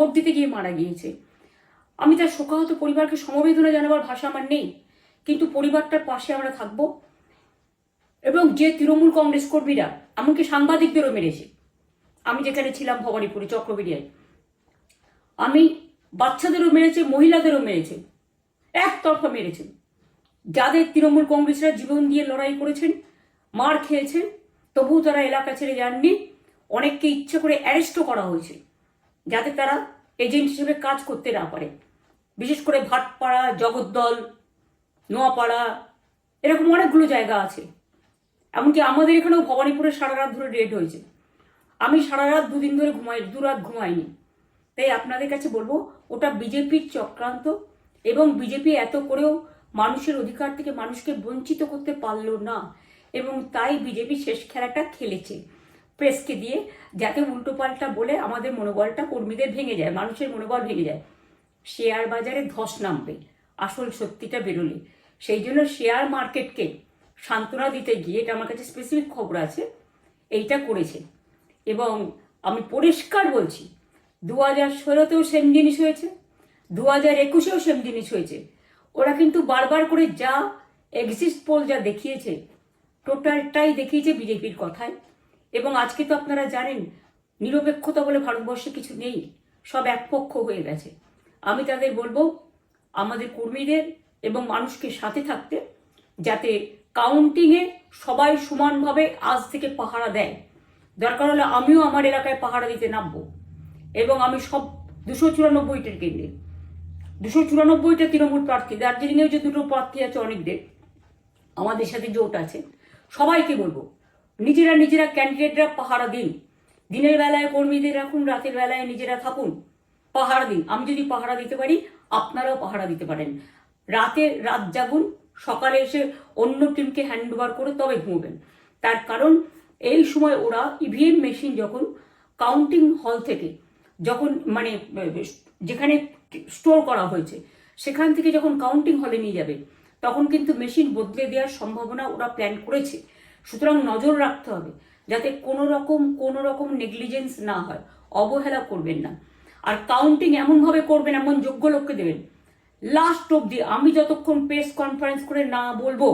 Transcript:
Vote দিতে গিয়ে মারা গিয়েছে। আমি তার শোকাহত পরিবারকে সমবেদনা জানাবার ভাষা আমার নেই, কিন্তু পরিবারটার পাশে আমরা থাকবো। এবং যে তৃণমূল কংগ্রেস কর্মীরা এমনকি সাংবাদিকদেরও মেরেছে, আমি যেখানে ছিলাম ভবানীপুরে চক্রবেড়িয়ায়, আমি বাচ্চাদেরও মেরেছে, মহিলাদেরও মেরেছে, একতরফা মেরেছে। যাদের তৃণমূল কংগ্রেসরা জীবন দিয়ে লড়াই করেছেন, মার খেয়েছেন, তবুও তারা এলাকা ছেড়ে যাননি। অনেককে ইচ্ছে করে অ্যারেস্টও করা হয়েছে যাতে তারা এজেন্ট হিসেবে কাজ করতে না পারে। বিশেষ করে ভাটপাড়া, জগদ্দল, নোয়াপাড়া, এরকম অনেকগুলো জায়গা আছে। এমনকি আমাদের এখানেও ভবানীপুরে সারা রাত ধরে রেড হয়েছে। আমি সারা রাত দুদিন ধরে দুরাত ঘুমাইনি। তাই আপনাদের কাছে বলবো, ওটা বিজেপির চক্রান্ত, এবং বিজেপি এত করেও মানুষের অধিকার থেকে মানুষকে বঞ্চিত করতে পারলো না, এবং তাই বিজেপি শেষ খেলাটা খেলেছে প্রেসকে দিয়ে, যাতে উল্টোপাল্টা বলে আমাদের মনোবলটা কর্মীদের ভেঙে যায়, মানুষের মনোবল ভেঙে যায়। শেয়ার বাজারে ধস নামবে আসল সত্যিটা বেরোলে। সেই জন্য শেয়ার মার্কেটকে সান্ত্বনা দিতে গিয়ে, এটা আমার কাছে স্পেসিফিক খবর আছে, এইটা করেছে। এবং আমি পরিষ্কার বলছি, 2016তেও সেম জিনিস হয়েছে, 2021এও সেম জিনিস হয়েছে। ওরা কিন্তু বারবার করে যা এক্সিট পোল যা দেখিয়েছে, টোটালটাই দেখিয়েছে বিজেপির কথায়। এবং আজকে তো আপনারা জানেন, নিরপেক্ষতা বলে ভারতবর্ষে কিছু নেই, সব একপক্ষ হয়ে গেছে। আমি তাদের বলবো আমাদের কর্মীদের এবং মানুষকে সাথে থাকতে, যাতে কাউন্টিংয়ে সবাই সমানভাবে আজ থেকে পাহারা দেয়। দরকার হলে আমিও আমার এলাকায় পাহারা দিতে নামবো। এবং আমি সব 294টার কেন্দ্রে, 294টা তৃণমূল প্রার্থী, দার্জিলিংয়েও যে দুটো প্রার্থী আছে অনেকদের, আমাদের সাথে জোট আছে, সবাইকে বলবো নিজেরা ক্যান্ডিডেটরা পাহারা দিন। দিনের বেলায় কর্মীদের রাখুন, রাতের বেলায় নিজেরা থাকুন, পাহারা দিন। আমি যদি পাহারা দিতে পারি, আপনারাও পাহারা দিতে পারেন। রাত জাগুন, সকালে এসে অন্য টিমকে হ্যান্ড ওভার করে তবে ঘুমবেন। তার কারণ এই সময় ওরা ইভিএম মেশিন যখন কাউন্টিং হল থেকে, যখন মানে যেখানে স্টোর করা হয়েছে সেখান থেকে যখন কাউন্টিং হলে নিয়ে যাবে, তখন কিন্তু মেশিন বদলে দেওয়ার সম্ভাবনা ওরা প্ল্যান করেছে। সুতরাং নজর রাখতে হবে যাতে কোনো রকম নেগলিজেন্স না হয়। অবহেলা করবেন না। আর কাউন্টিং এমনভাবে করবেন, এমন যোগ্য লোককে দেবেন লাস্ট অবধি। আমি যতক্ষণ প্রেস কনফারেন্স করে না বলবো